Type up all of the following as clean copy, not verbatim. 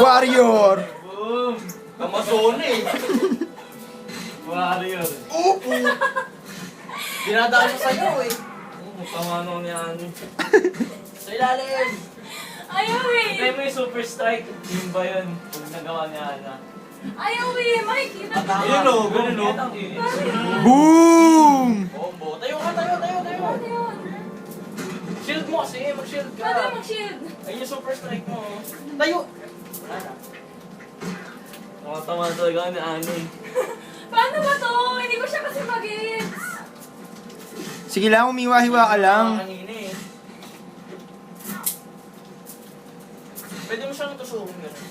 Warrior! Boom! Amazon eh! Warrior. Opo! Dinadaan siya sa'yo eh. Tama ni Ani. Sa ilalim! Ayaw eh. Try mo yung super strike. Yun ba yun? Pag nagawa ni Ana. Ayaw eh. Makikita ko. Ayun o, ganun o. Boom! Combo. Tayo ka, tayo. Ano yun? Shield mo kasi, mag-shield ka. Paano mag-shield? Ayun yung super strike mo. Tayo! Wala na. Nakatawa talaga ni Ani. Paano ba to? Hindi ko siya kasi mag-hits. Sige lang, umiwa-hiwa ka lang. Kanina eh. Pwede mo siyang tusukin gano'n.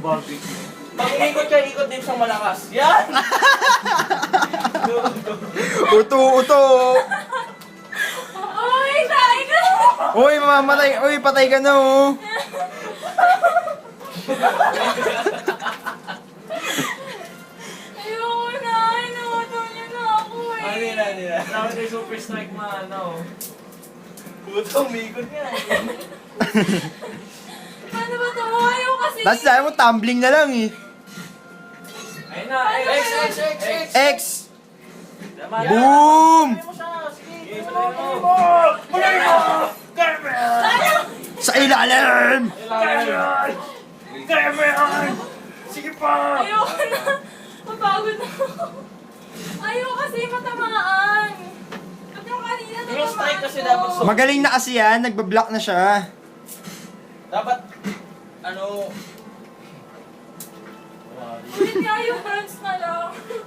Barbecue. Pag umikot ka, ikot din siyang malakas. Yan! Uto! Uy, tayo ka! Uy, mamamatay! Uy, patay ka na oh! Ayoko na. Inuuto niyo na ako eh. Ano nila? Tawag kay super strike ano. Puto, umikot nga. Paano ba to? Ayaw kasi. Tapos dahil mo, tumbling na lang eh. Ayun na, X! X! Tama yan. Boom! Try mo siya, sige. Try mo. Mulay mo! Sa ilalim! Sige pa! Ayoko na. Mapagod na ako. Ayaw kasi matamaan. Ba't yung kanina Yung strike kasi ko? dapat Magaling na kasi yan, nagbablock na siya. Dapat, ano... Ulit nga yung bronze na lang.